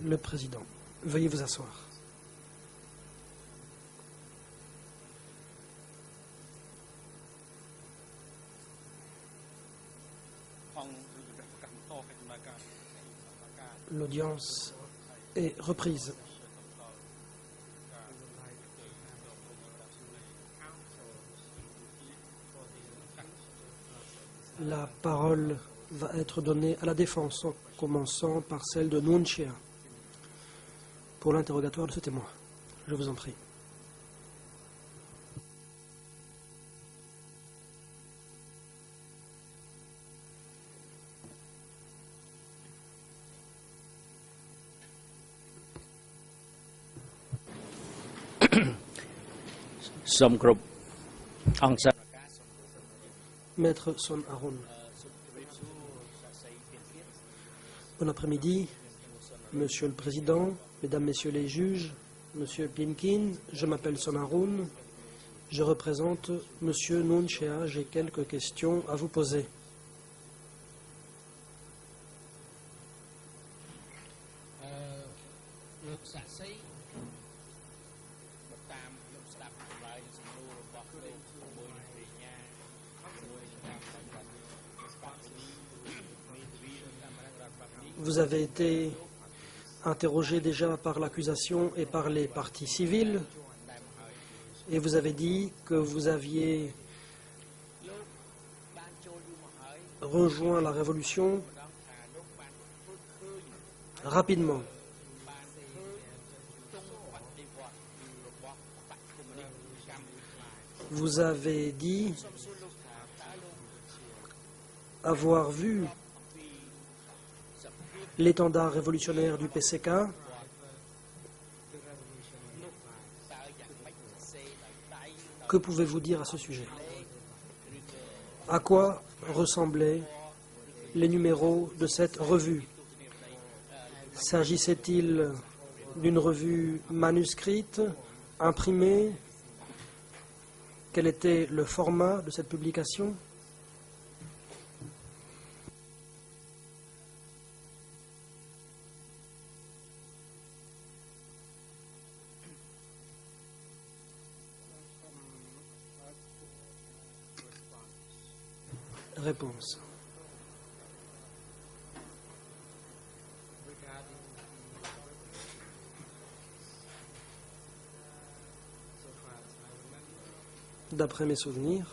Le président, veuillez vous asseoir. L'audience est reprise. La parole va être donnée à la défense, en commençant par celle de Nuon Chea, pour l'interrogatoire de ce témoin. Je vous en prie. Maître Son Haroun. Bon après-midi, Monsieur le Président, Mesdames, Messieurs les juges, Monsieur Plimkin, je m'appelle Son Haroun, je représente Monsieur Nuon Chea, j'ai quelques questions à vous poser. Vous avez été interrogé déjà par l'accusation et par les parties civiles, et vous avez dit que vous aviez rejoint la révolution rapidement. Vous avez dit avoir vu l'étendard révolutionnaire du PCK. Que pouvez-vous dire à ce sujet? À quoi ressemblaient les numéros de cette revue? S'agissait-il d'une revue manuscrite, imprimée? Quel était le format de cette publication? Réponse. D'après mes souvenirs,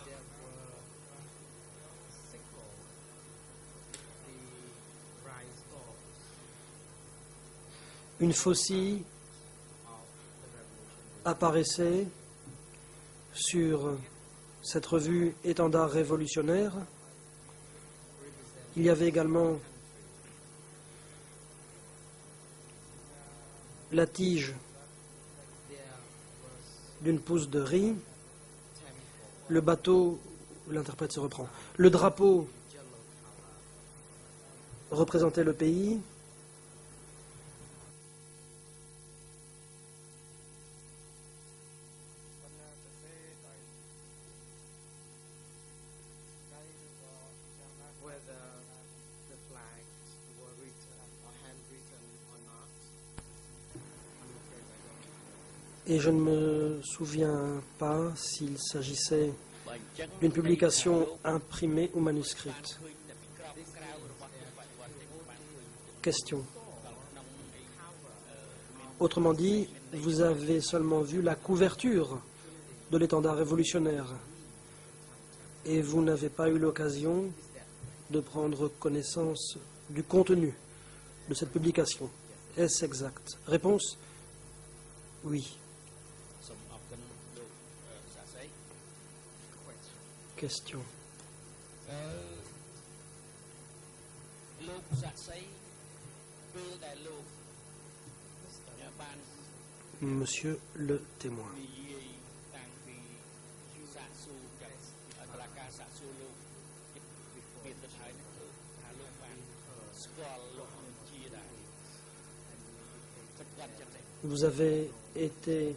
une faucille apparaissait sur cette revue Étendard révolutionnaire. Il y avait également la tige d'une pousse de riz. Le bateau, l'interprète se reprend, le drapeau représentait le pays. Et je ne me souviens pas s'il s'agissait d'une publication imprimée ou manuscrite. Question. Autrement dit, vous avez seulement vu la couverture de l'étendard révolutionnaire et vous n'avez pas eu l'occasion de prendre connaissance du contenu de cette publication. Est-ce exact? Réponse. Oui. Question. Monsieur le témoin. Vous avez été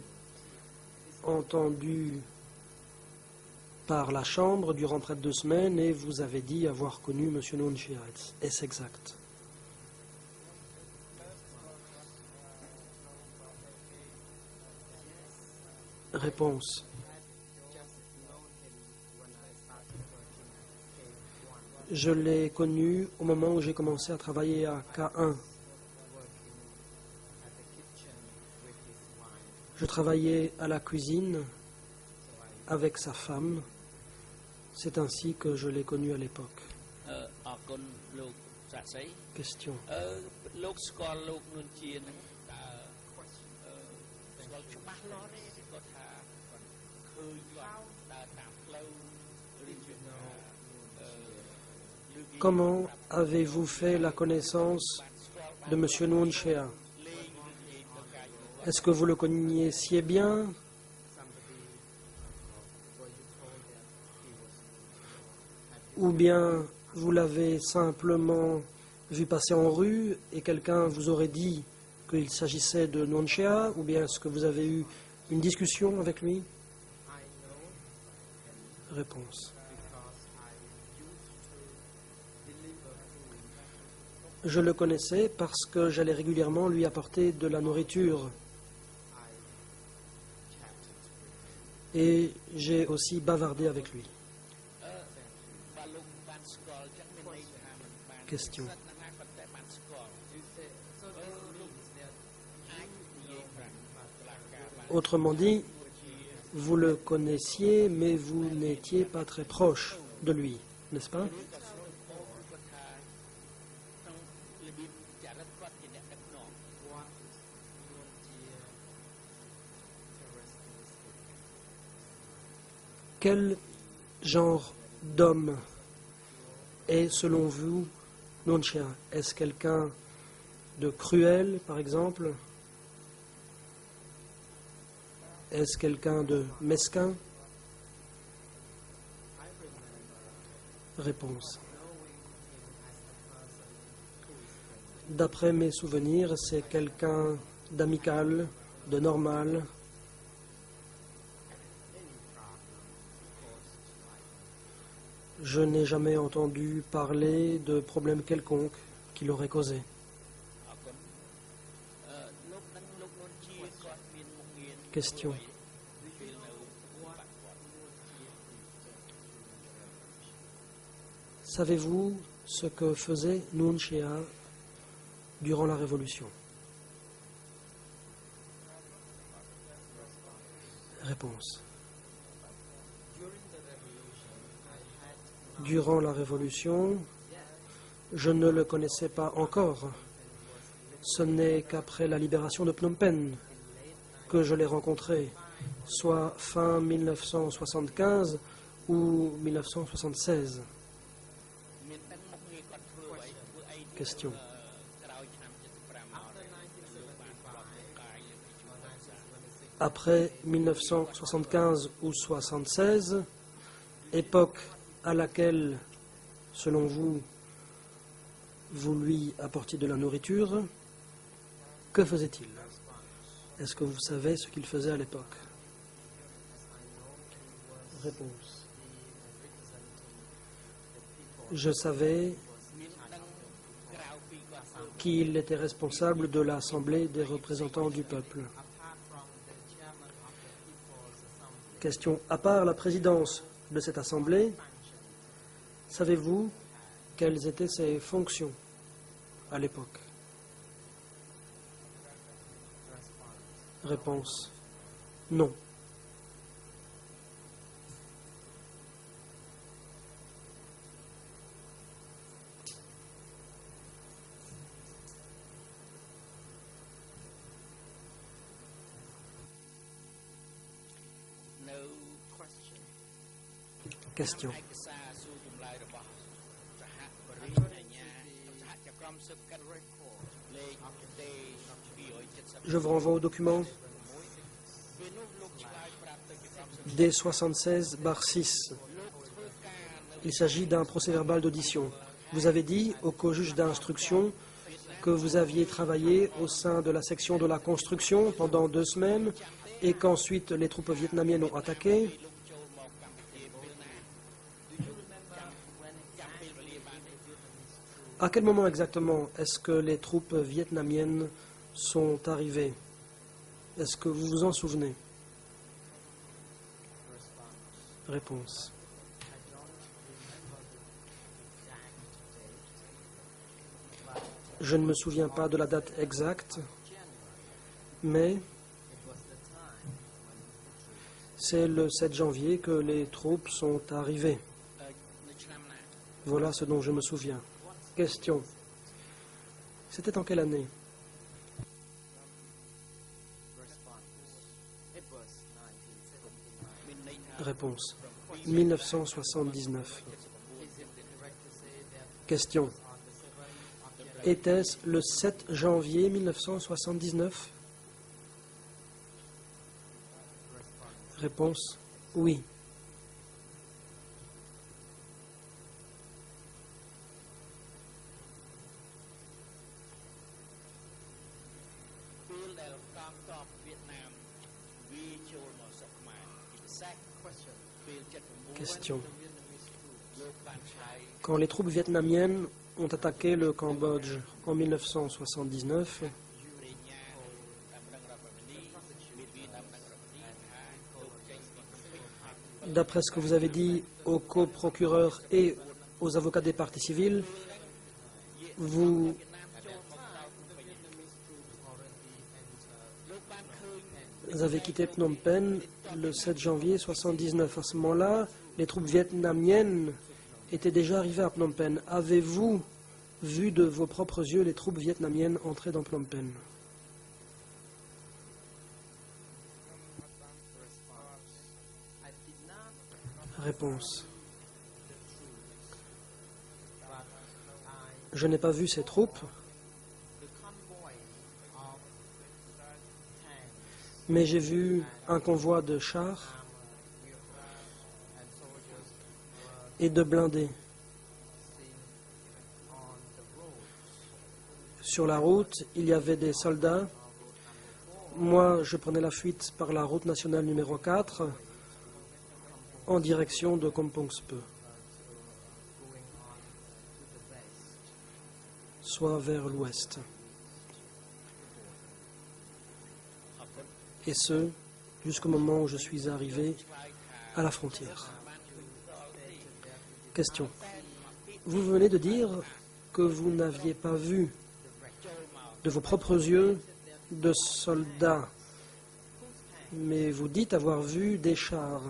entendu par la Chambre durant près de 2 semaines et vous avez dit avoir connu M. Nuon Chea. Est-ce exact? Réponse. Je l'ai connu au moment où j'ai commencé à travailler à K1. Je travaillais à la cuisine avec sa femme. C'est ainsi que je l'ai connu à l'époque. Question. Comment avez-vous fait la connaissance de M. Nuon Chea? Est-ce que vous le connaissiez bien? Ou bien vous l'avez simplement vu passer en rue et quelqu'un vous aurait dit qu'il s'agissait de Nuon Chea? Ou bien est-ce que vous avez eu une discussion avec lui? Réponse. Je le connaissais parce que j'allais régulièrement lui apporter de la nourriture. Et j'ai aussi bavardé avec lui. Question. Autrement dit, vous le connaissiez, mais vous n'étiez pas très proche de lui, n'est-ce pas? Quel genre d'homme est, selon vous, Nuon Chea? Est-ce quelqu'un de cruel, par exemple? Est-ce quelqu'un de mesquin? Réponse. D'après mes souvenirs, c'est quelqu'un d'amical, de normal. Je n'ai jamais entendu parler de problème quelconque qu'il aurait causé. Question. Savez-vous ce que faisait Nuon Chea durant la Révolution? Réponse. Durant la Révolution, je ne le connaissais pas encore. Ce n'est qu'après la libération de Phnom Penh que je l'ai rencontré, soit fin 1975 ou 1976. Question. Après 1975 ou 1976, époque à laquelle, selon vous, vous lui apportiez de la nourriture, que faisait-il? Est-ce que vous savez ce qu'il faisait à l'époque? Réponse. Je savais qu'il était responsable de l'Assemblée des représentants du peuple. Question. À part la présidence de cette Assemblée, savez-vous quelles étaient ses fonctions à l'époque? Réponse. Non. Question. Je vous renvoie au document D76/6. Il s'agit d'un procès-verbal d'audition. Vous avez dit au co-juge d'instruction que vous aviez travaillé au sein de la section de la construction pendant 2 semaines et qu'ensuite les troupes vietnamiennes ont attaqué. À quel moment exactement est-ce que les troupes vietnamiennes sont arrivées? Est-ce que vous vous en souvenez? Réponse. Je ne me souviens pas de la date exacte, mais c'est le 7 janvier que les troupes sont arrivées. Voilà ce dont je me souviens. Question. C'était en quelle année? Réponse. 1979. Question. Était-ce le 7 janvier 1979? Réponse. Oui. Question. Quand les troupes vietnamiennes ont attaqué le Cambodge en 1979, d'après ce que vous avez dit aux coprocureurs et aux avocats des parties civiles, vous avez quitté Phnom Penh le 7 janvier 1979. À ce moment-là, les troupes vietnamiennes étaient déjà arrivées à Phnom Penh. Avez-vous vu de vos propres yeux les troupes vietnamiennes entrer dans Phnom Penh? Réponse. Je n'ai pas vu ces troupes, mais j'ai vu un convoi de chars et de blindés. Sur la route, il y avait des soldats. Moi, je prenais la fuite par la route nationale numéro 4 en direction de Kampong Speu, soit vers l'ouest. Et ce, jusqu'au moment où je suis arrivé à la frontière. Question. Vous venez de dire que vous n'aviez pas vu de vos propres yeux de soldats, mais vous dites avoir vu des chars.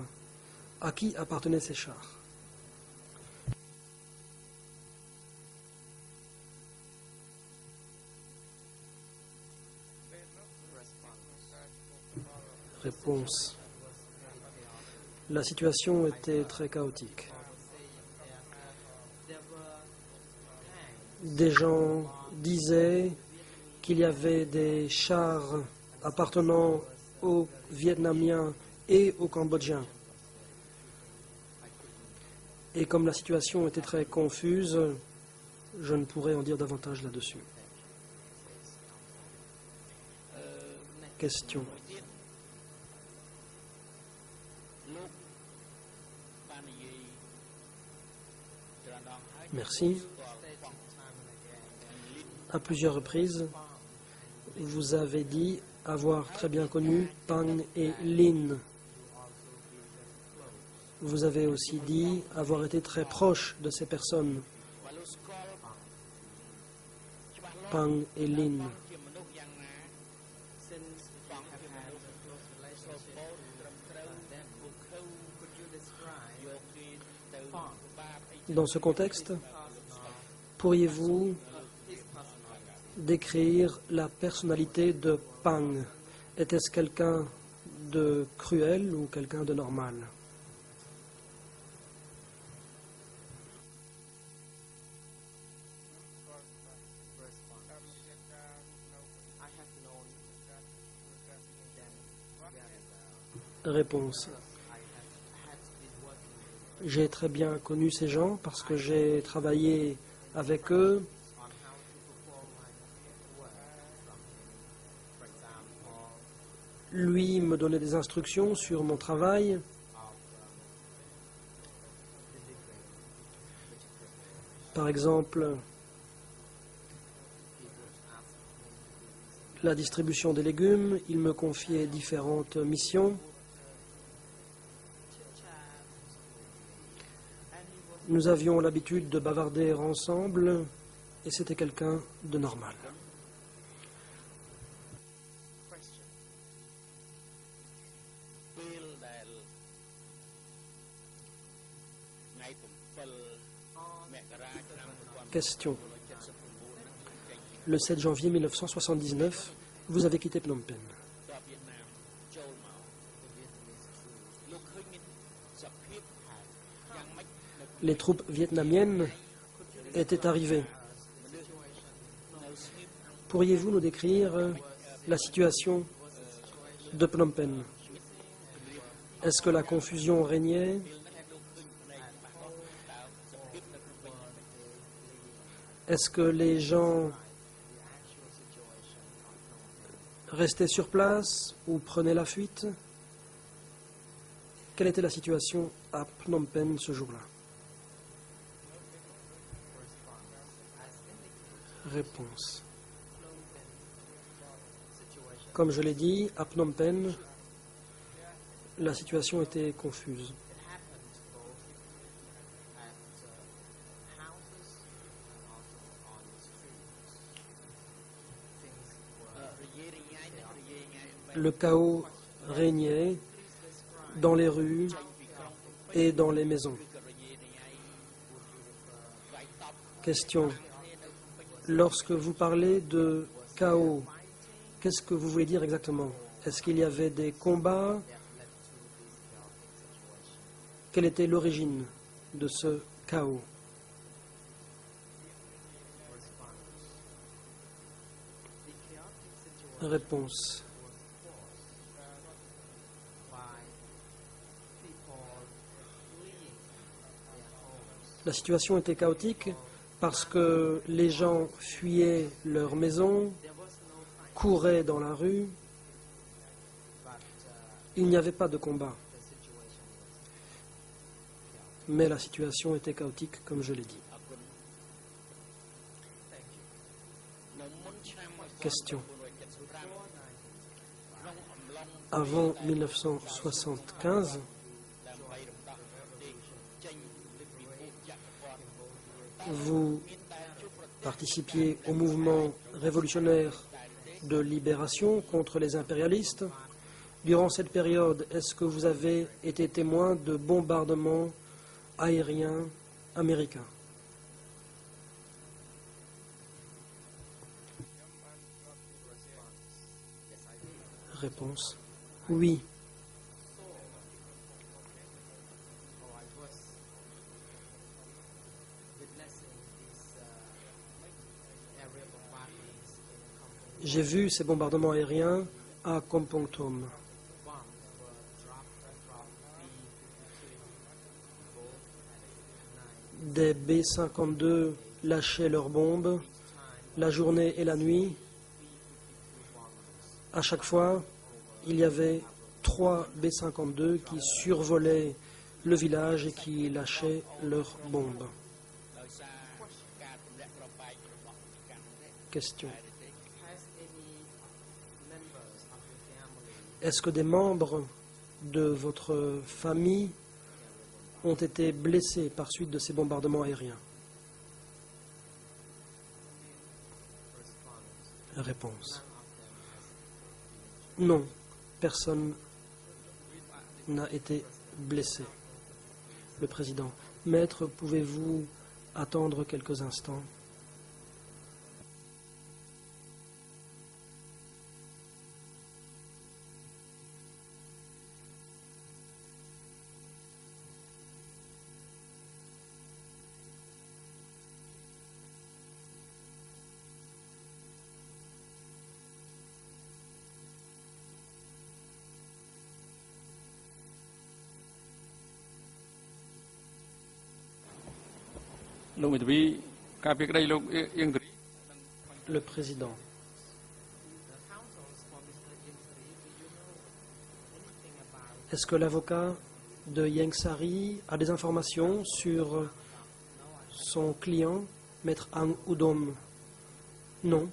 À qui appartenaient ces chars? Réponse. La situation était très chaotique. Des gens disaient qu'il y avait des chars appartenant aux Vietnamiens et aux Cambodgiens. Et comme la situation était très confuse, je ne pourrais en dire davantage là-dessus. Question. Merci. À plusieurs reprises, vous avez dit avoir très bien connu Pang et Lin. Vous avez aussi dit avoir été très proche de ces personnes, Pang et Lin. Dans ce contexte, pourriez-vous décrire la personnalité de Pang? Était-ce quelqu'un de cruel ou quelqu'un de normal? Réponse. J'ai très bien connu ces gens parce que j'ai travaillé avec eux. Lui me donnait des instructions sur mon travail. Par exemple, la distribution des légumes. Il me confiait différentes missions. Nous avions l'habitude de bavarder ensemble et c'était quelqu'un de normal. Question. Le 7 janvier 1979, vous avez quitté Phnom Penh. Les troupes vietnamiennes étaient arrivées. Pourriez-vous nous décrire la situation de Phnom Penh? Est-ce que la confusion régnait? Est-ce que les gens restaient sur place ou prenaient la fuite? Quelle était la situation à Phnom Penh ce jour-là? Réponse. Comme je l'ai dit, à Phnom Penh, la situation était confuse. Le chaos régnait dans les rues et dans les maisons. Question. Lorsque vous parlez de chaos, qu'est-ce que vous voulez dire exactement? Est-ce qu'il y avait des combats? Quelle était l'origine de ce chaos? Réponse. La situation était chaotique parce que les gens fuyaient leur maison, couraient dans la rue. Il n'y avait pas de combat. Mais la situation était chaotique, comme je l'ai dit. Question. Avant 1975, vous participiez au mouvement révolutionnaire de libération contre les impérialistes. Durant cette période, est-ce que vous avez été témoin de bombardements aériens américains? Réponse. Oui. J'ai vu ces bombardements aériens à Kampong Thom. Des B-52 lâchaient leurs bombes la journée et la nuit. À chaque fois, il y avait 3 B-52 qui survolaient le village et qui lâchaient leurs bombes. Question. Est-ce que des membres de votre famille ont été blessés par suite de ces bombardements aériens? Réponse. Non, personne n'a été blessé. Le président. Maître, pouvez-vous attendre quelques instants? Le président. Est-ce que l'avocat de Ieng Sary a des informations sur son client, Maître Ang Udom? Non.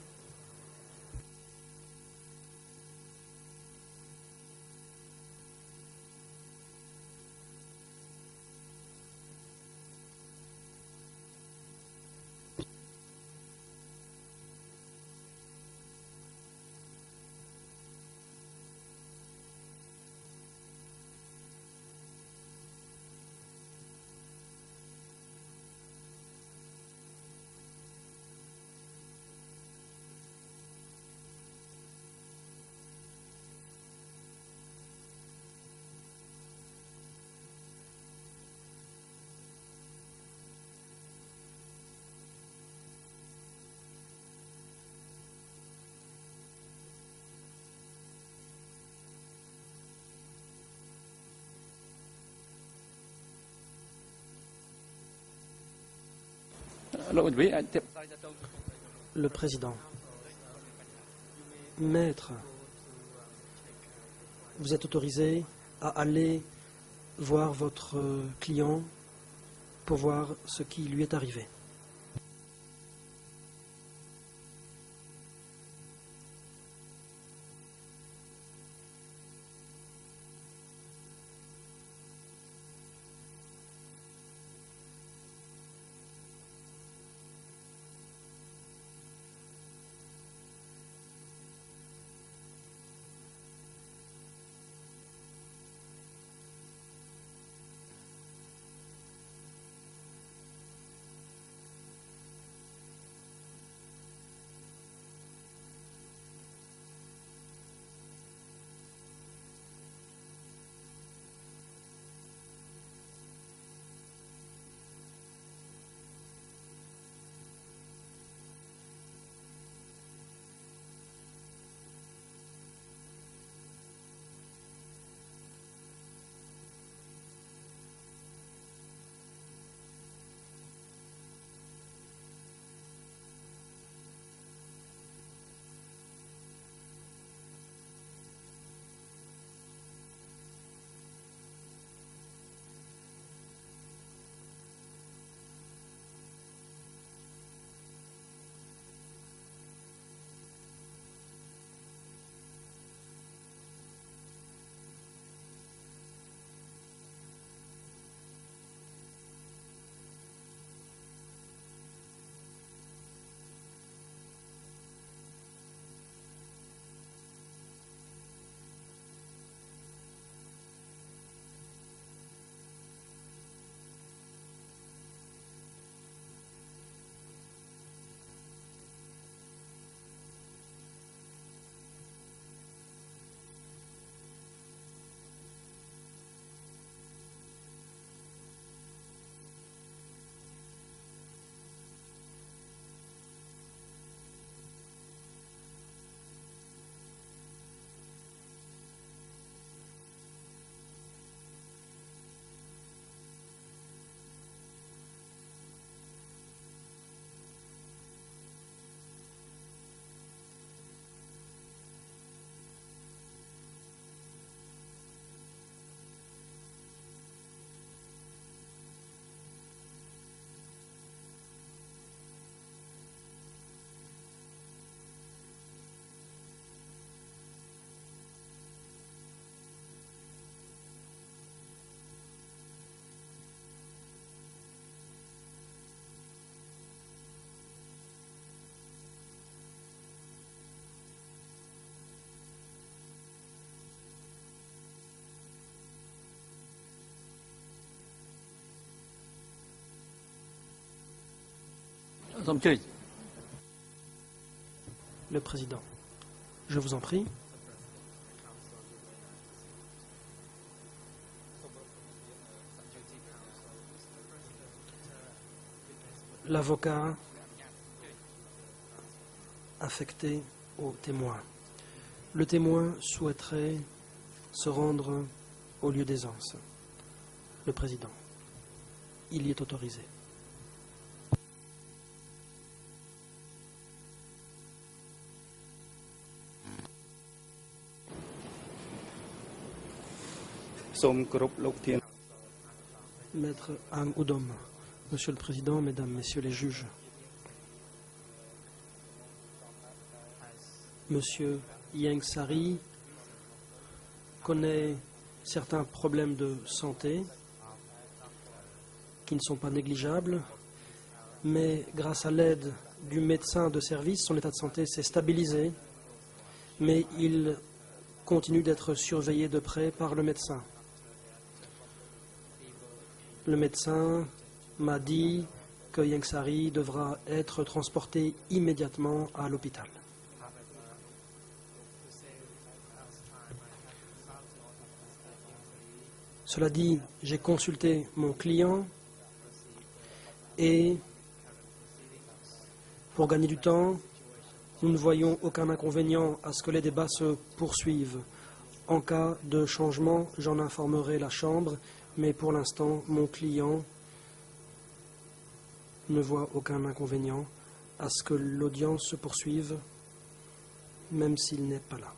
Le président. Maître, vous êtes autorisé à aller voir votre client pour voir ce qui lui est arrivé. Le président. Je vous en prie. L'avocat affecté au témoin. Le témoin souhaiterait se rendre au lieu d'aisance. Le président. Il y est autorisé. Maître Ang Udom, Monsieur le Président, Mesdames, Messieurs les juges, Monsieur Ieng Sary connaît certains problèmes de santé qui ne sont pas négligeables, mais grâce à l'aide du médecin de service, son état de santé s'est stabilisé, mais il continue d'être surveillé de près par le médecin. Le médecin m'a dit que Ieng Sary devra être transporté immédiatement à l'hôpital. Cela dit, j'ai consulté mon client et pour gagner du temps, nous ne voyons aucun inconvénient à ce que les débats se poursuivent. En cas de changement, j'en informerai la Chambre, mais pour l'instant, mon client ne voit aucun inconvénient à ce que l'audience se poursuive, même s'il n'est pas là.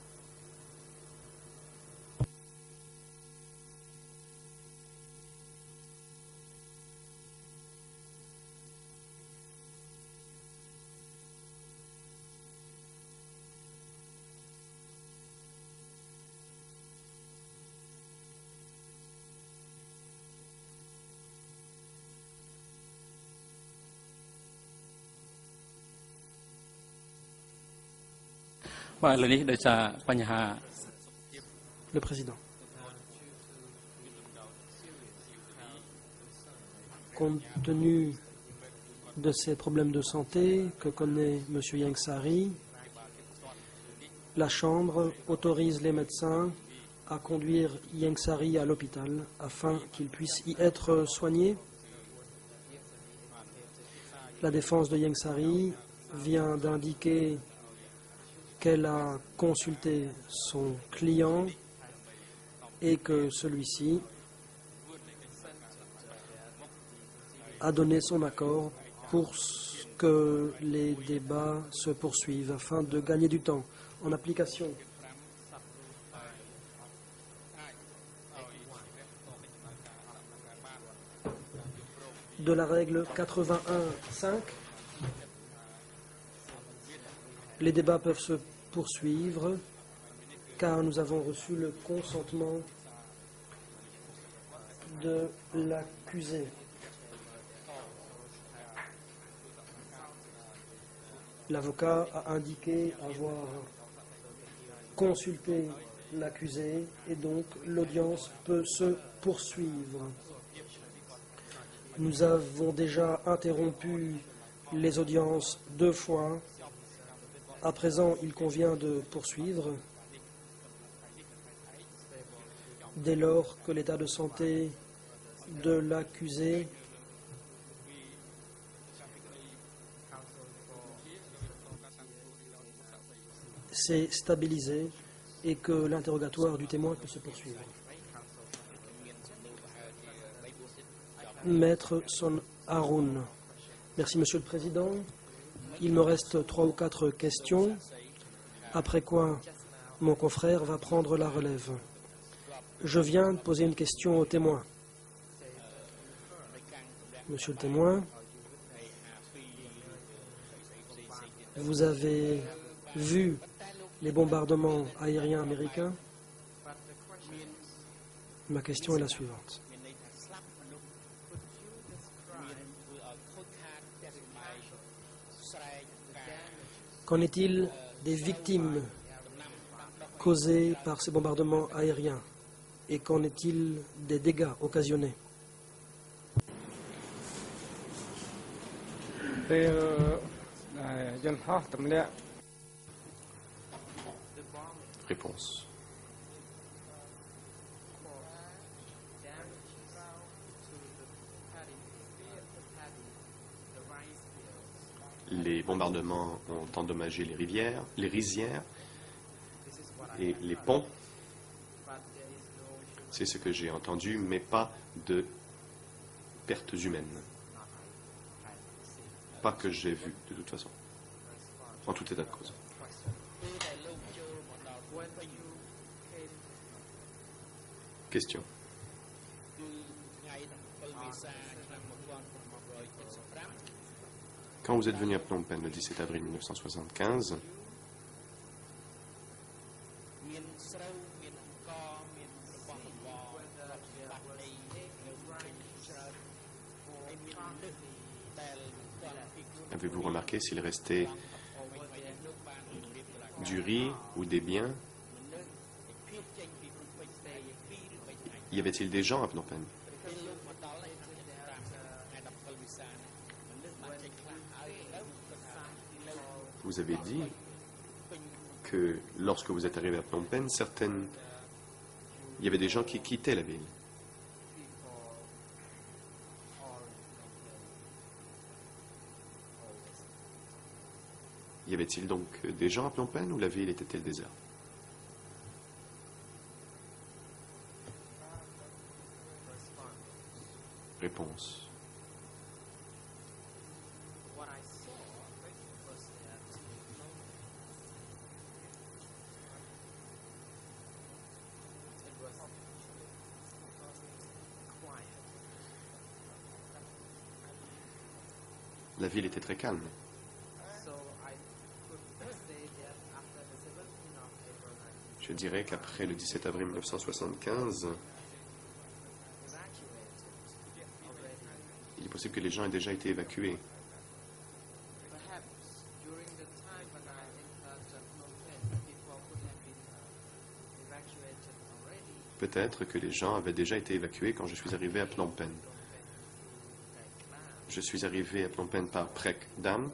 Le président. Compte tenu de ces problèmes de santé que connaît M. Ieng Sary, la Chambre autorise les médecins à conduire Ieng Sary à l'hôpital afin qu'il puisse y être soigné. La défense de Ieng Sary vient d'indiquer qu'elle a consulté son client et que celui-ci a donné son accord pour que les débats se poursuivent afin de gagner du temps. En application de la règle 81.5, les débats peuvent se poursuivre car nous avons reçu le consentement de l'accusé. L'avocat a indiqué avoir consulté l'accusé et donc l'audience peut se poursuivre. Nous avons déjà interrompu les audiences 2 fois. À présent, il convient de poursuivre dès lors que l'état de santé de l'accusé s'est stabilisé et que l'interrogatoire du témoin peut se poursuivre. Maître Son Haroun. Merci, Monsieur le Président. Il me reste 3 ou 4 questions, après quoi mon confrère va prendre la relève. Je viens de poser une question au témoin. Monsieur le témoin, vous avez vu les bombardements aériens américains? Ma question est la suivante. Qu'en est-il des victimes causées par ces bombardements aériens? Et qu'en est-il des dégâts occasionnés? Réponse. Les bombardements ont endommagé les rizières et les ponts. C'est ce que j'ai entendu, mais pas de pertes humaines. Pas que j'ai vu, de toute façon. En tout état de cause. Question. Quand vous êtes venu à Phnom Penh le 17 avril 1975, avez-vous remarqué s'il restait du riz ou des biens? Y avait-il des gens à Phnom Penh? Vous avez dit que lorsque vous êtes arrivé à Phnom Penh, il y avait des gens qui quittaient la ville. Y avait-il donc des gens à Phnom Penh ou la ville était-elle déserte? Réponse. La ville était très calme. Je dirais qu'après le 17 avril 1975, il est possible que les gens aient déjà été évacués. Peut-être que les gens avaient déjà été évacués quand je suis arrivé à Phnom Penh. Je suis arrivé à Phnom Penh par Prek Dam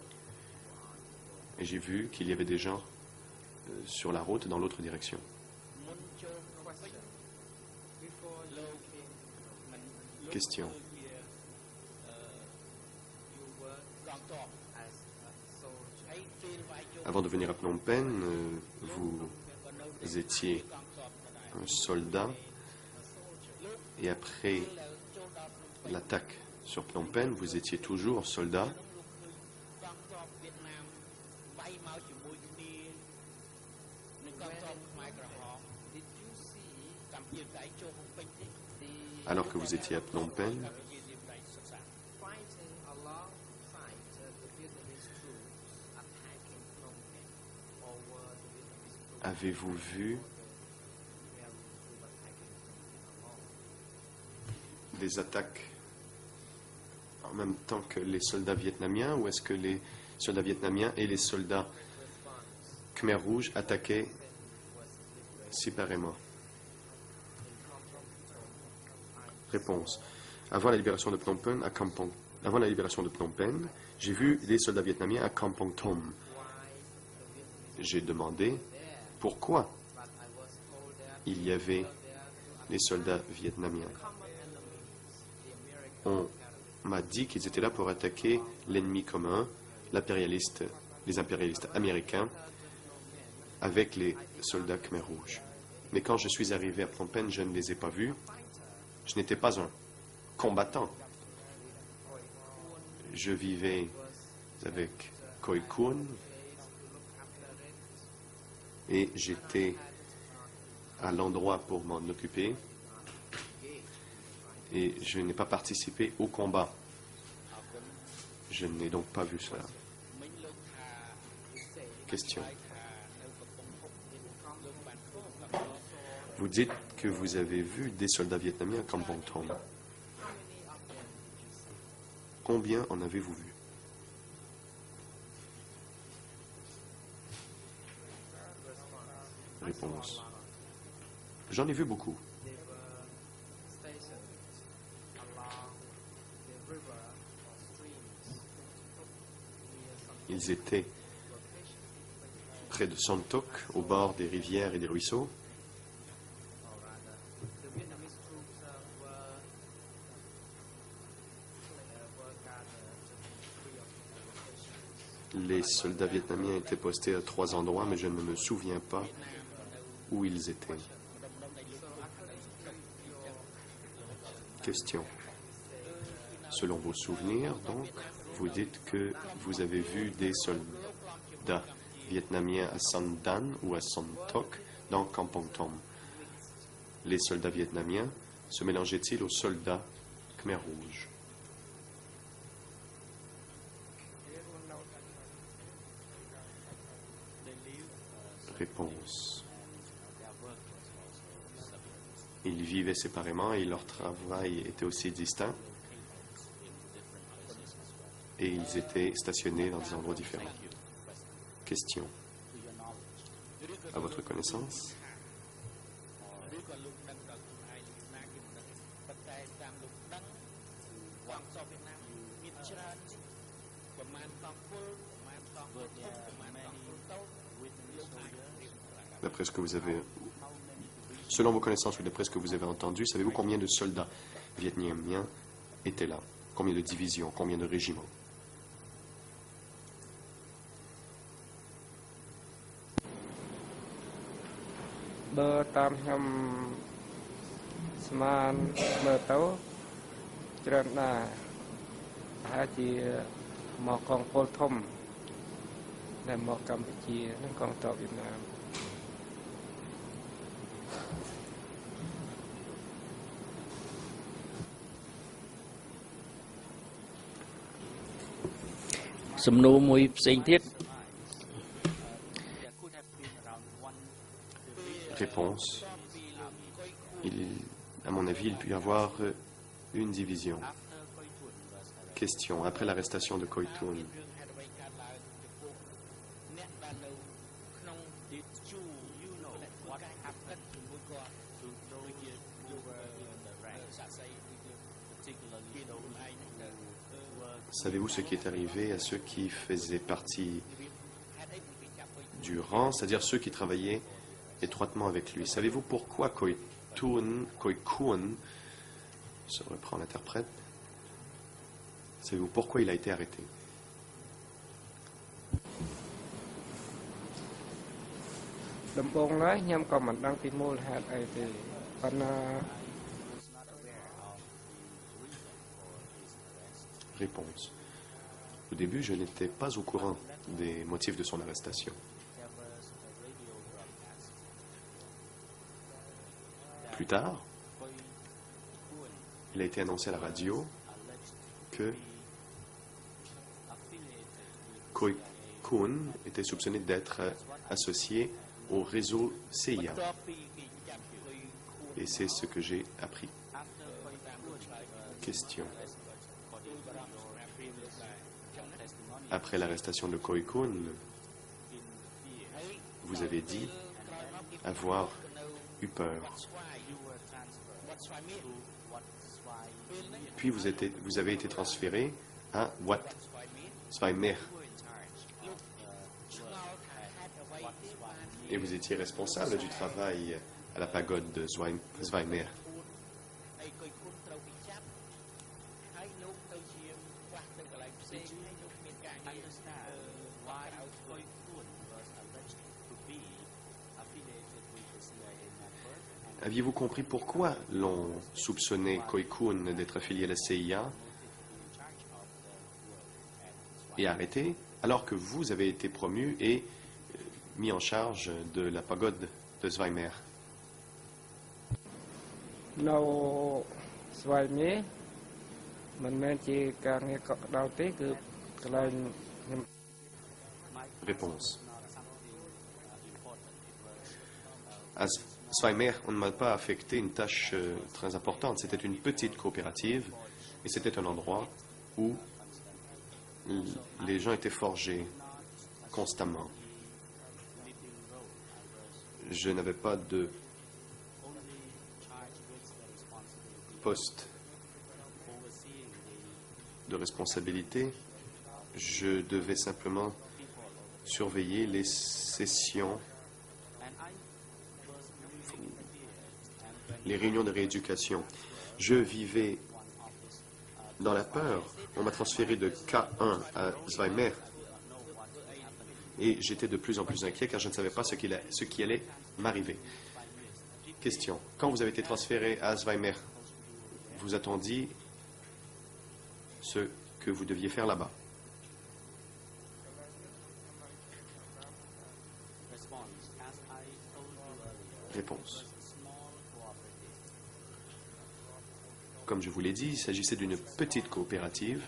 et j'ai vu qu'il y avait des gens sur la route dans l'autre direction. Question. Avant de venir à Phnom Penh, vous étiez un soldat et après l'attaque sur Phnom Penh, vous étiez toujours soldat. Alors que vous étiez à Phnom Penh, avez-vous vu des attaques en même temps que les soldats vietnamiens, ou est-ce que les soldats vietnamiens et les soldats Khmer Rouge attaquaient séparément? Réponse. Avant la libération de Phnom Penh, avant la libération de Phnom Penh, j'ai vu des soldats vietnamiens à Kampong Thom. J'ai demandé pourquoi il y avait des soldats vietnamiens. On m'a dit qu'ils étaient là pour attaquer l'ennemi commun, les impérialistes américains, avec les soldats Khmer Rouge. Mais quand je suis arrivé à Phnom Penh, je ne les ai pas vus. Je n'étais pas un combattant. Je vivais avec Khoi Kun et j'étais à l'endroit pour m'en occuper et je n'ai pas participé au combat. Je n'ai donc pas vu cela. Question. Vous dites que vous avez vu des soldats vietnamiens à Kampong Thom. Combien en avez-vous vu? Réponse. J'en ai vu beaucoup. Ils étaient près de Son Toc, au bord des rivières et des ruisseaux. Les soldats vietnamiens étaient postés à 3 endroits, mais je ne me souviens pas où ils étaient. Question. Selon vos souvenirs, donc, vous dites que vous avez vu des soldats vietnamiens à Son Dan ou à Son Toc dans Kampong Thom. Les soldats vietnamiens se mélangeaient-ils aux soldats Khmer Rouge? Réponse. Ils vivaient séparément et leur travail était aussi distinct. Et ils étaient stationnés dans des endroits différents. Question. À votre connaissance? D'après ce que vous avez... Selon vos connaissances ou d'après ce que vous avez entendu, savez-vous combien de soldats vietnamiens étaient là? Combien de divisions? Combien de régiments? សំណួរមួយផ្សេងទៀត Réponse. À mon avis, il peut y avoir une division. Question. Après l'arrestation de Koitoun, savez-vous ce qui est arrivé à ceux qui faisaient partie du rang, c'est-à-dire ceux qui travaillaient étroitement avec lui? Savez-vous pourquoi Koikun, se reprend l'interprète, savez-vous pourquoi il a été arrêté? Réponse. Au début, je n'étais pas au courant des motifs de son arrestation. Plus tard, il a été annoncé à la radio que Koikun était soupçonné d'être associé au réseau CIA. Et c'est ce que j'ai appris. Question. Après l'arrestation de Koikun, vous avez dit avoir eu peur. Puis vous avez été transféré à Wat Zweimer. Et vous étiez responsable du travail à la pagode de Zweimer. Aviez-vous compris pourquoi l'on soupçonnait Koikun d'être affilié à la CIA et arrêté, alors que vous avez été promu et mis en charge de la pagode de Zweimer? Réponse. À Zweimer, on ne m'a pas affecté une tâche très importante. C'était une petite coopérative et c'était un endroit où les gens étaient forgés constamment. Je n'avais pas de poste de responsabilité. Je devais simplement surveiller les sessions, les réunions de rééducation. Je vivais dans la peur. On m'a transféré de K1 à Zweimer et j'étais de plus en plus inquiet car je ne savais pas ce qui allait m'arriver. Question. Quand vous avez été transféré à Zweimer, vous a-t-on dit ce que vous deviez faire là-bas? Réponse. Comme je vous l'ai dit, il s'agissait d'une petite coopérative.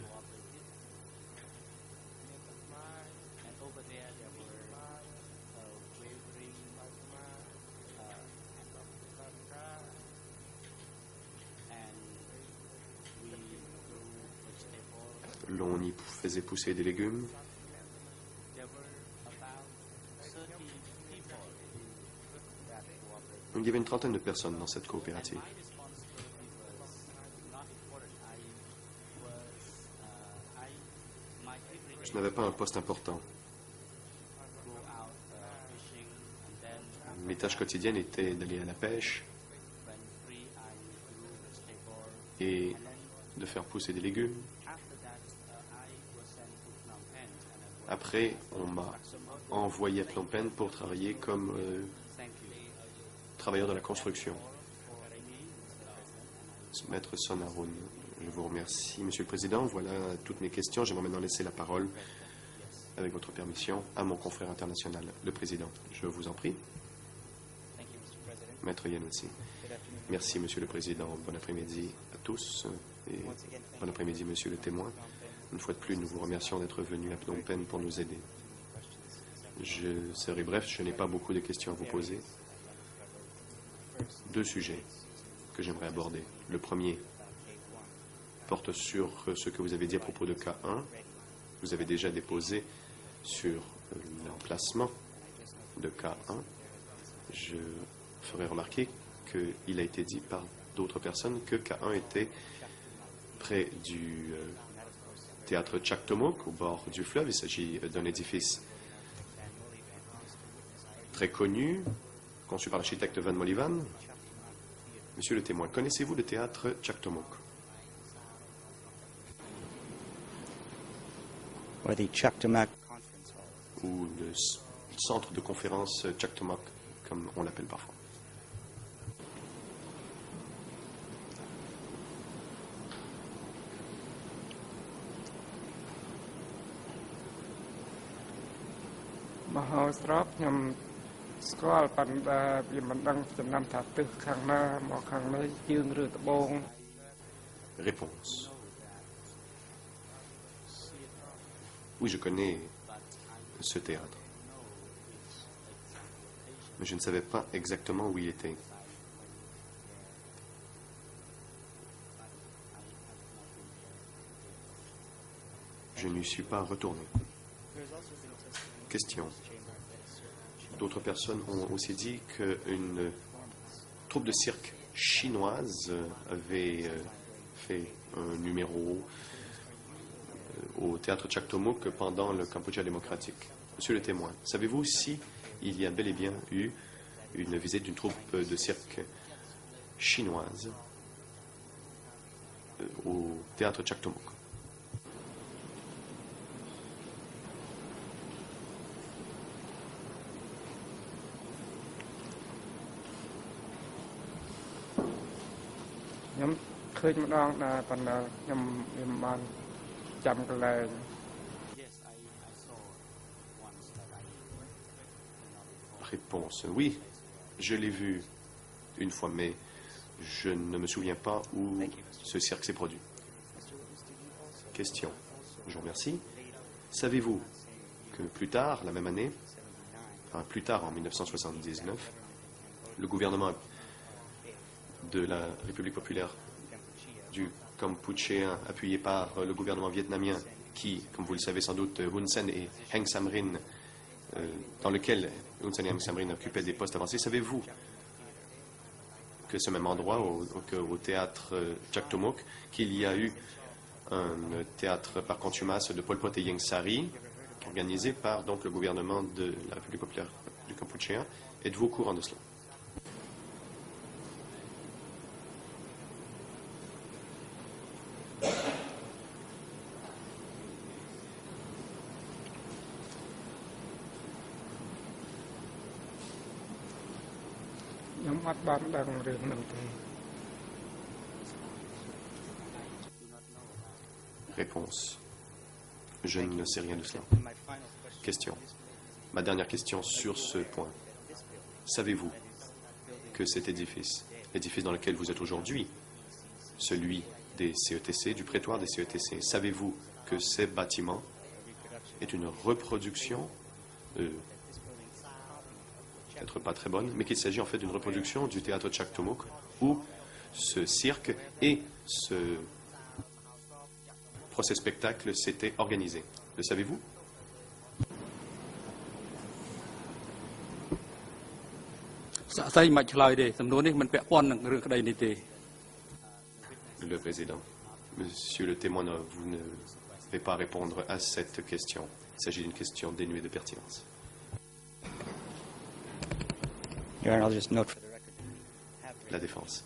L'on y faisait pousser des légumes. Il y avait une trentaine de personnes dans cette coopérative. Je n'avais pas un poste important. Mes tâches quotidiennes étaient d'aller à la pêche et de faire pousser des légumes. Après, on m'a envoyé à Phnom Penh pour travailler comme travailleur de la construction. Maître Sonaroun, je vous remercie, Monsieur le Président. Voilà toutes mes questions. J'aimerais maintenant laisser la parole, avec votre permission, à mon confrère international, le Président. Je vous en prie. Maître Yanouchi. Merci, Monsieur le Président. Bon après-midi à tous et bon après-midi, Monsieur le témoin. Une fois de plus, nous vous remercions d'être venus à Phnom Penh pour nous aider. Je serai bref, je n'ai pas beaucoup de questions à vous poser. Deux sujets que j'aimerais aborder. Le premier porte sur ce que vous avez dit à propos de K1. Vous avez déjà déposé sur l'emplacement de K1. Je ferai remarquer qu'il a été dit par d'autres personnes que K1 était près du théâtre Chaktomok, au bord du fleuve. Il s'agit d'un édifice très connu, conçu par l'architecte Van Molivan. Monsieur le témoin, connaissez-vous le théâtre Chaktomok? Ou le centre de conférence Chaktomok, comme on l'appelle parfois. Réponse. Oui, je connais ce théâtre. Mais je ne savais pas exactement où il était. Je n'y suis pas retourné. Question. D'autres personnes ont aussi dit qu'une troupe de cirque chinoise avait fait un numéro au théâtre Chaktomok pendant le Cambodge démocratique. Monsieur le témoin, savez-vous si il y a bel et bien eu une visite d'une troupe de cirque chinoise au théâtre Chaktomok? Réponse. Oui, je l'ai vu une fois, mais je ne me souviens pas où ce cirque s'est produit. Question. Je vous remercie. Savez-vous que plus tard, la même année, plus tard en 1979, le gouvernement de la République populaire du Cambodgien, appuyé par le gouvernement vietnamien, qui, comme vous le savez sans doute, Hun Sen et Heng Samrin, dans lequel Hun Sen et Heng Samrin occupaient des postes avancés, savez-vous que ce même endroit, au théâtre Chaktomok, qu'il y a eu un théâtre par contumace de Pol Pot et Ieng Sary, organisé par donc le gouvernement de la République populaire du Cambodgien? Êtes-vous au courant de cela? Réponse. Je ne sais rien de cela. Question. Ma dernière question sur ce point. Savez-vous que cet édifice, l'édifice dans lequel vous êtes aujourd'hui, celui des CETC, du prétoire des CETC, savez-vous que ces bâtiments est une reproduction, peut-être pas très bonne, mais qu'il s'agit en fait d'une reproduction du théâtre Chaktomok, où ce cirque et ce procès-spectacle s'étaient organisés. Le savez-vous? Le président. Monsieur le témoin, vous ne devez pas répondre à cette question. Il s'agit d'une question dénuée de pertinence. La défense.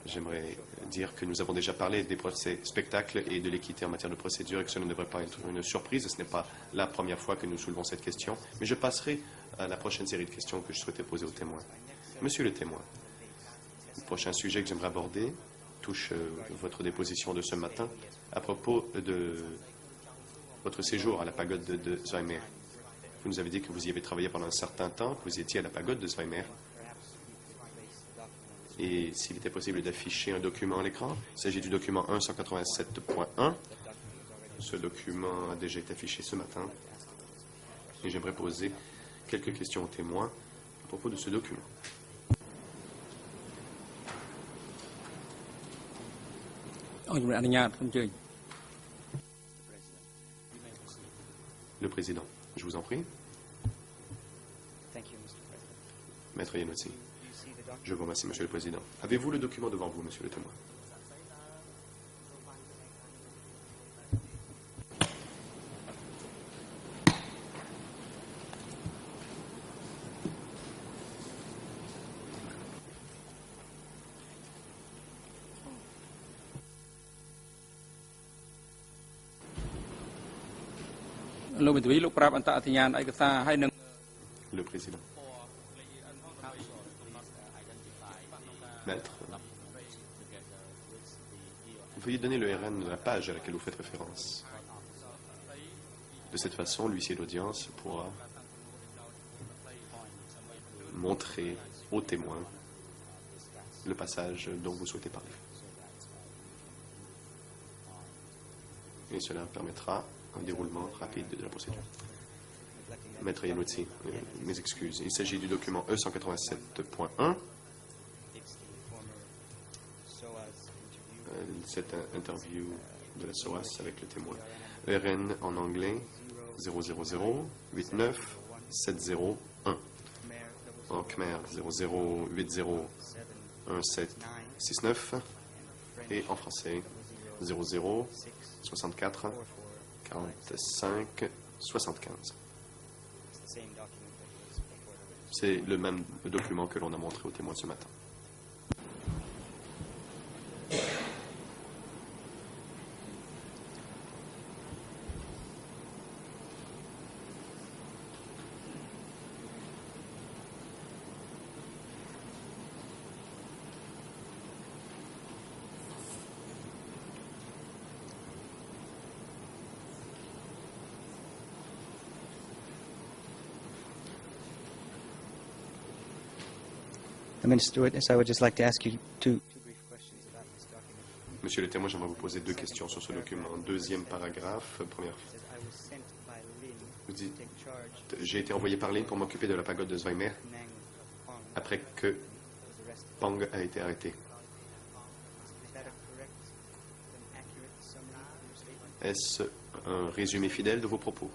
J'aimerais dire que nous avons déjà parlé des procès-spectacles et de l'équité en matière de procédure et que ce ne devrait pas être une surprise. Ce n'est pas la première fois que nous soulevons cette question, mais je passerai à la prochaine série de questions que je souhaitais poser aux témoins. Monsieur le témoin, le prochain sujet que j'aimerais aborder touche votre déposition de ce matin à propos de votre séjour à la pagode de Zweimer. Vous nous avez dit que vous y avez travaillé pendant un certain temps, que vous étiez à la pagode de Zweimer. Et s'il était possible d'afficher un document à l'écran, il s'agit du document 187.1. Ce document a déjà été affiché ce matin et j'aimerais poser quelques questions aux témoins à propos de ce document. Le président, je vous en prie. Maître Yanouti, je vous remercie, Monsieur le Président. Avez-vous le document devant vous, Monsieur le témoin? Le président. Maître, veuillez donner le RN de la page à laquelle vous faites référence. De cette façon, l'huissier d'audience pourra montrer aux témoins le passage dont vous souhaitez parler. Et cela permettra un déroulement rapide de la procédure. Maître Yanouti, mes excuses. Il s'agit du document E187.1. Cette interview de la SOAS avec le témoin. RN en anglais 000-89-701. En khmer 00801769 et en français 00-64-45-75. C'est le même document que l'on a montré aux témoins ce matin. Minister Witness, I would just like to ask you two brief questions about this document. Monsieur le témoin, j'aimerais vous poser deux questions sur ce document. Deuxième paragraphe, première. Vous dites, j'ai été envoyé par Lynn pour m'occuper de la pagode de Zweimer après que Pang a été arrêté. Est-ce un résumé fidèle de vos propos,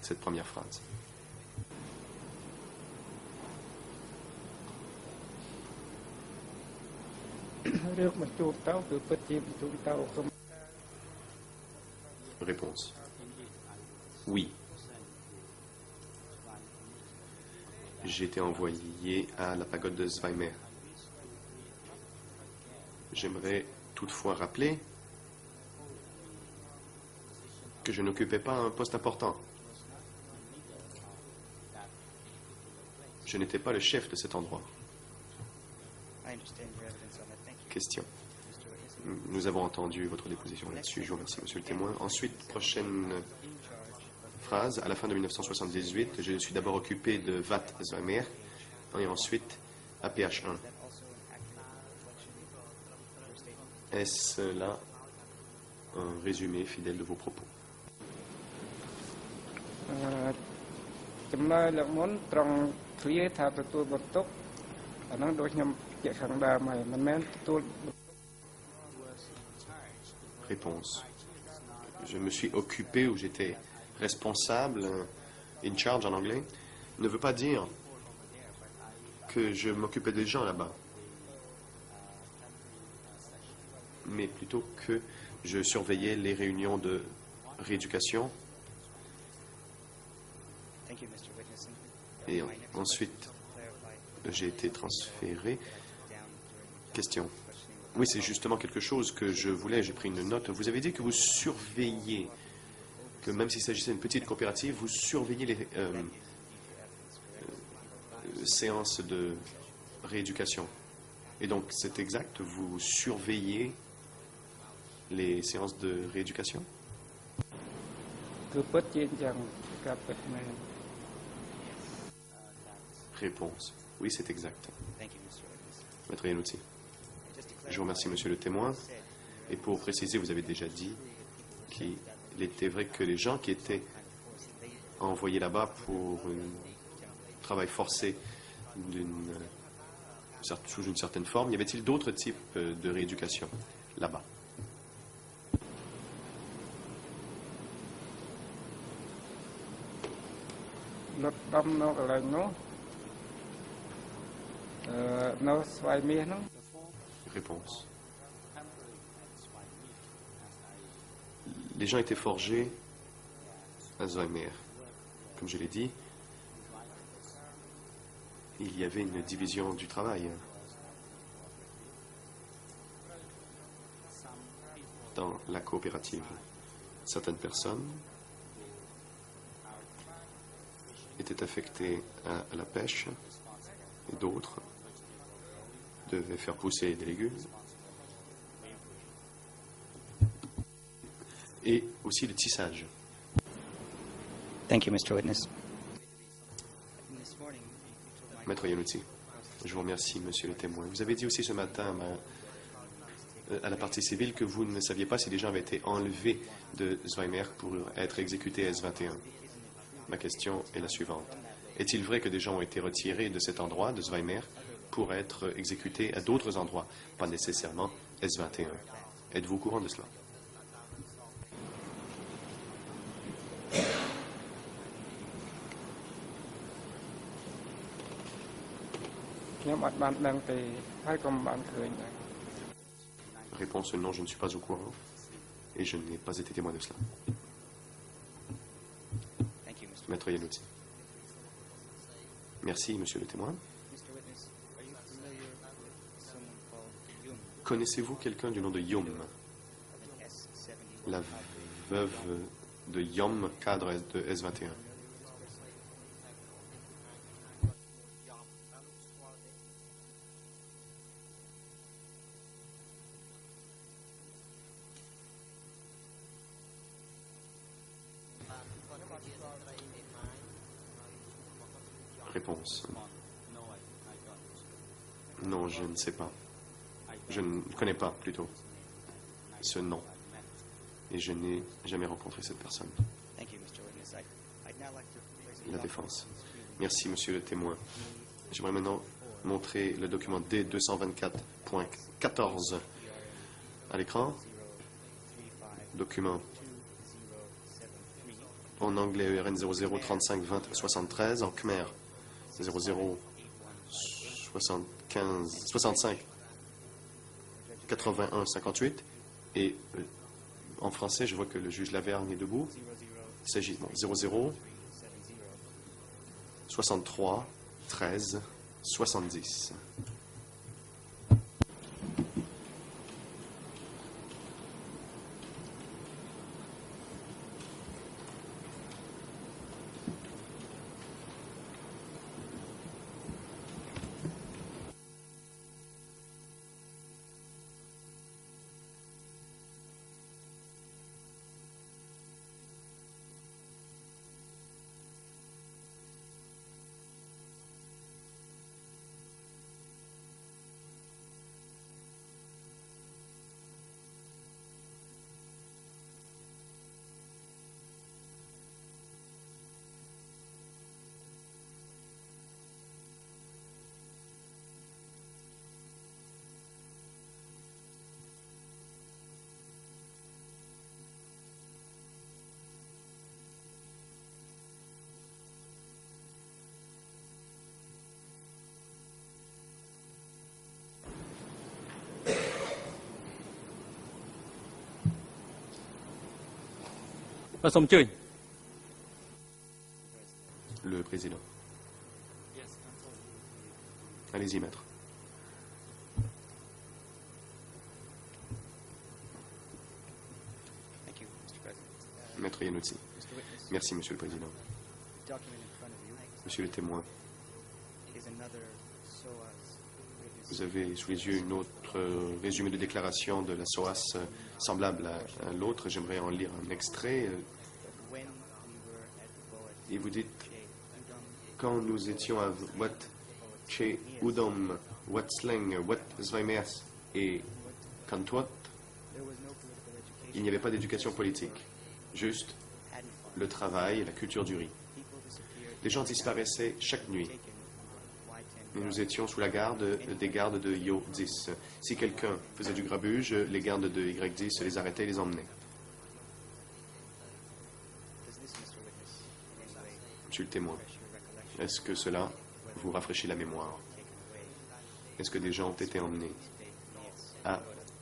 cette première phrase? Réponse. Oui. J'ai été envoyé à la pagode de Zweimer. J'aimerais toutefois rappeler que je n'occupais pas un poste important. Je n'étais pas le chef de cet endroit. Question. Nous avons entendu votre déposition là-dessus. Je vous remercie, monsieur le témoin. Ensuite, prochaine phrase. À la fin de 1978, je suis d'abord occupé de VAT Zweimer et ensuite APH1. Est-ce là un résumé fidèle de vos propos? Réponse. Je me suis occupé ou j'étais responsable, in charge en anglais, ne veut pas dire que je m'occupais des gens là-bas, mais plutôt que je surveillais les réunions de rééducation. Et ensuite, j'ai été transféré. Question. Oui, c'est justement quelque chose que je voulais. J'ai pris une note. Vous avez dit que vous surveillez, que même s'il s'agissait d'une petite coopérative, vous surveillez les séances de rééducation. Et donc, c'est exact, vous surveillez les séances de rééducation? Réponse. Oui, c'est exact. Maître Yanouti. Je vous remercie, monsieur le témoin. Et pour préciser, vous avez déjà dit qu'il était vrai que les gens qui étaient envoyés là-bas pour un travail forcé sous une certaine forme, y avait-il d'autres types de rééducation là-bas? Réponse. Les gens étaient forgés à Zweimer. Comme je l'ai dit, il y avait une division du travail. Dans la coopérative, certaines personnes étaient affectées à la pêche et d'autres devaient faire pousser des légumes et aussi le tissage. Thank you, Mr. Witness. Maître Yanouti, je vous remercie, monsieur le témoin. Vous avez dit aussi ce matin à la partie civile que vous ne saviez pas si les gens avaient été enlevés de Zweimer pour être exécutés à S21. Ma question est la suivante. Est-il vrai que des gens ont été retirés de cet endroit, de Zweimer, pour être exécutés à d'autres endroits, pas nécessairement S21? Êtes-vous au courant de cela? Réponse non, je ne suis pas au courant et je n'ai pas été témoin de cela. Maître Yanouti. Merci, monsieur le témoin. Connaissez-vous quelqu'un du nom de Yum? La veuve de Yum, cadre de S21. Réponse. Non, je ne sais pas. Je ne connais pas, plutôt, ce nom. Et je n'ai jamais rencontré cette personne. La défense. Merci, monsieur le témoin. J'aimerais maintenant montrer le document D224.14 à l'écran. Document en anglais ERN 00352073, en khmer 0065 81 58 et en français je vois que le juge Lavergne est debout. Il s'agit de 00 63 13 70. Le président. Allez-y, maître. Maître Yanouti. Merci, monsieur le président. Monsieur le témoin, vous avez sous les yeux une autre résumé de déclaration de la SOAS semblable à l'autre. J'aimerais en lire un extrait. Et vous dites, quand nous étions à Wat Che Udom, Wat Sleng, Wat Zweimeers et Kantuot, Il n'y avait pas d'éducation politique, juste le travail et la culture du riz. Les gens disparaissaient chaque nuit. Et nous étions sous la garde des gardes de Yo 10. Si quelqu'un faisait du grabuge, les gardes de Y10 les arrêtaient et les emmenaient. Monsieur le témoin, est-ce que cela vous rafraîchit la mémoire? Est-ce que des gens ont été emmenés à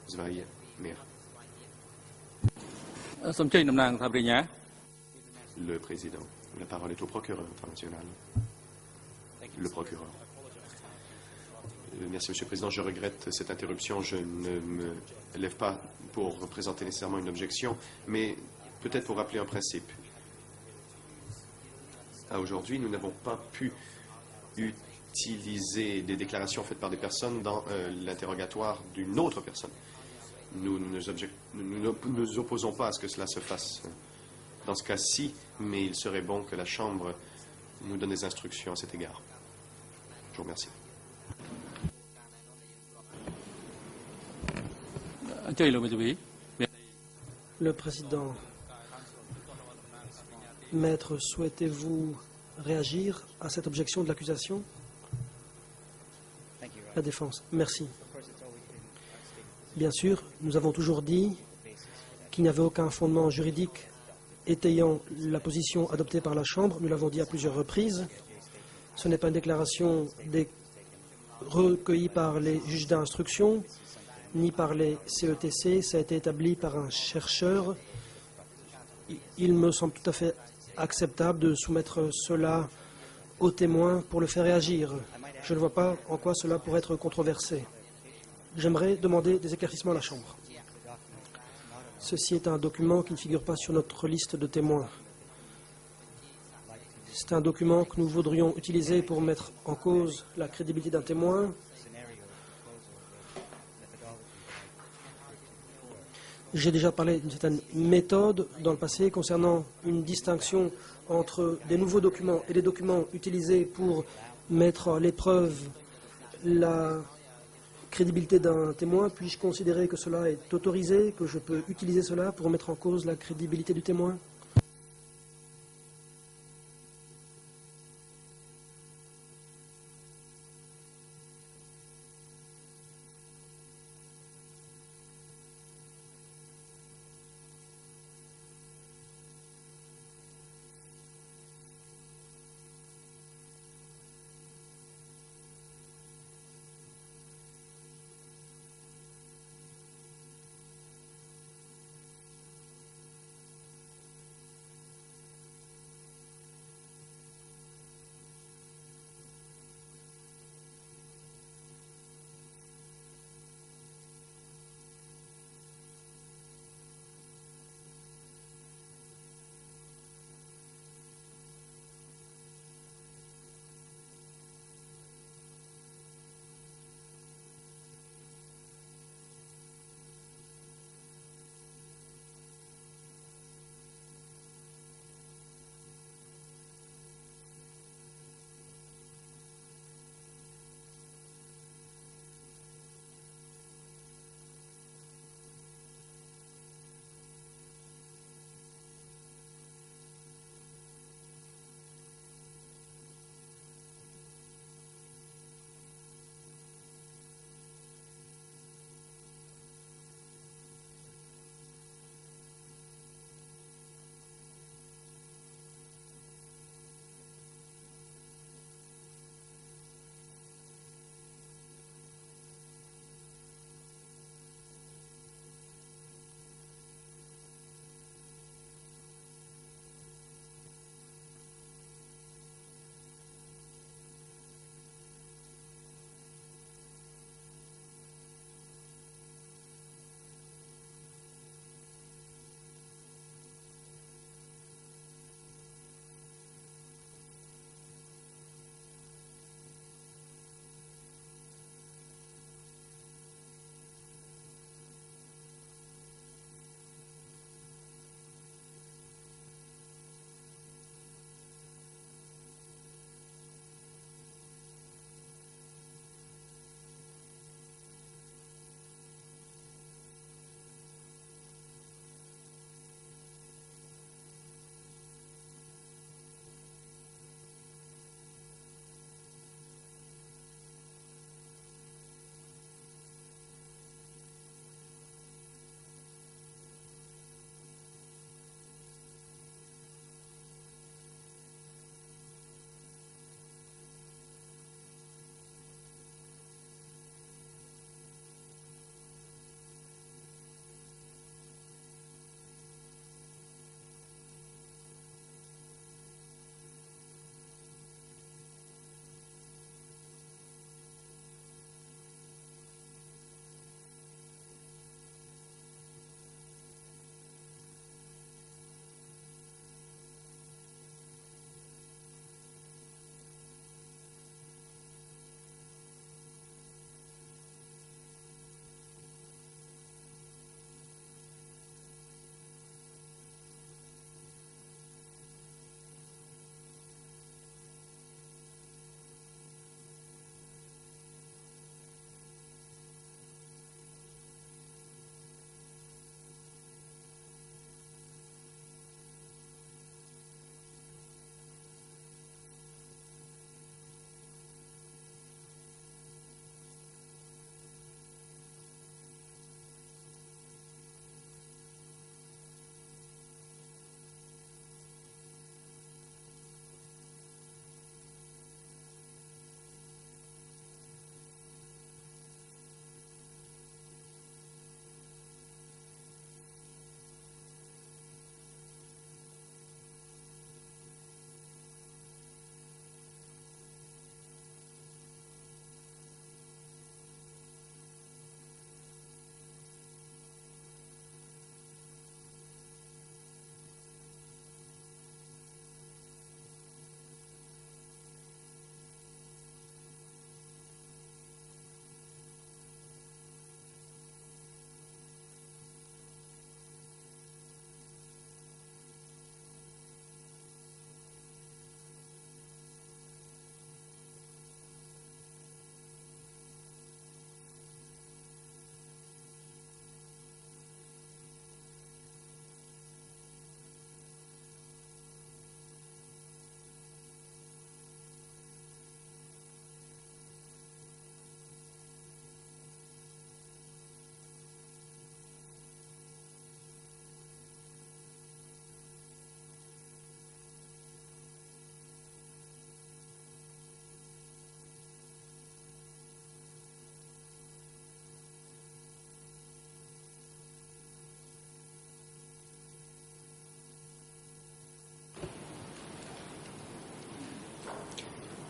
Zvai Mir? សូមជើញតំណាងថាបរិញ្ញា Le président. La parole est au procureur international. Le procureur. Merci, Monsieur le Président. Je regrette cette interruption. Je ne me lève pas pour présenter nécessairement une objection, mais peut-être pour rappeler un principe. À aujourd'hui, nous n'avons pas pu utiliser des déclarations faites par des personnes dans l'interrogatoire d'une autre personne. Nous ne nous opposons pas à ce que cela se fasse dans ce cas-ci, mais il serait bon que la Chambre nous donne des instructions à cet égard. Je vous remercie. អញ្ជើញលោកមេធាវី Le président. Maître, souhaitez-vous réagir à cette objection de l'accusation? La défense. Merci. Bien sûr, nous avons toujours dit qu'il n'y avait aucun fondement juridique étayant la position adoptée par la Chambre. Nous l'avons dit à plusieurs reprises. Ce n'est pas une déclaration recueillie par les juges d'instruction ni par les CETC. Ça a été établi par un chercheur. Il me semble tout à fait acceptable de soumettre cela aux témoins pour le faire réagir. Je ne vois pas en quoi cela pourrait être controversé. J'aimerais demander des éclaircissements à la Chambre. Ceci est un document qui ne figure pas sur notre liste de témoins. C'est un document que nous voudrions utiliser pour mettre en cause la crédibilité d'un témoin. J'ai déjà parlé d'une certaine méthode dans le passé concernant une distinction entre des nouveaux documents et des documents utilisés pour mettre à l'épreuve la crédibilité d'un témoin. Puis-je considérer que cela est autorisé, que je peux utiliser cela pour mettre en cause la crédibilité du témoin?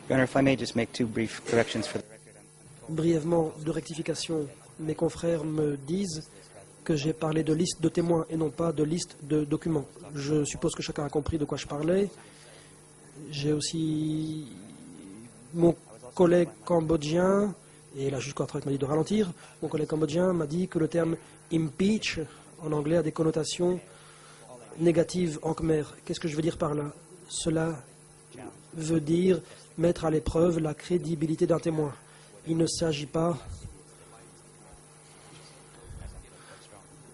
Your Honor, if I may just make two brief corrections for the record. Brièvement, de rectification, mes confrères me disent que j'ai parlé de liste de témoins et non pas de liste de documents. Je suppose que chacun a compris de quoi je parlais. J'ai aussi mon collègue cambodgien, et la juge Kortrijk m'a dit de ralentir, mon collègue cambodgien m'a dit que le terme impeach en anglais a des connotations négatives en khmer. Qu'est-ce que je veux dire par là? Cela veut dire mettre à l'épreuve la crédibilité d'un témoin. Il ne s'agit pas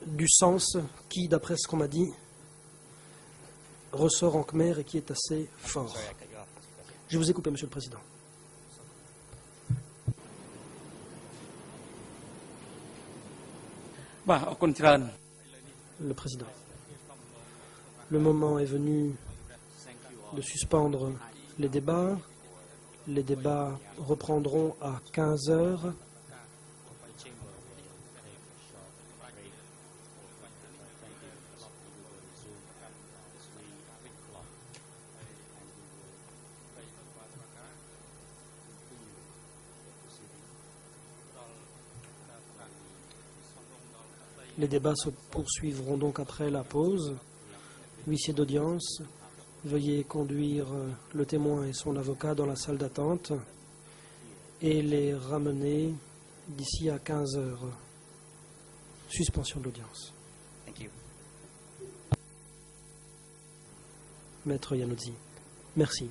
du sens qui, d'après ce qu'on m'a dit, ressort en khmer et qui est assez fort. Je vous ai coupé, Monsieur le Président. Le Président. Le moment est venu de suspendre les débats. Les débats reprendront à 15 heures. Les débats se poursuivront donc après la pause. Huissier d'audience, veuillez conduire le témoin et son avocat dans la salle d'attente et les ramener d'ici à 15 heures. Suspension de l'audience. Thank you. Maître Yannoudzi, merci.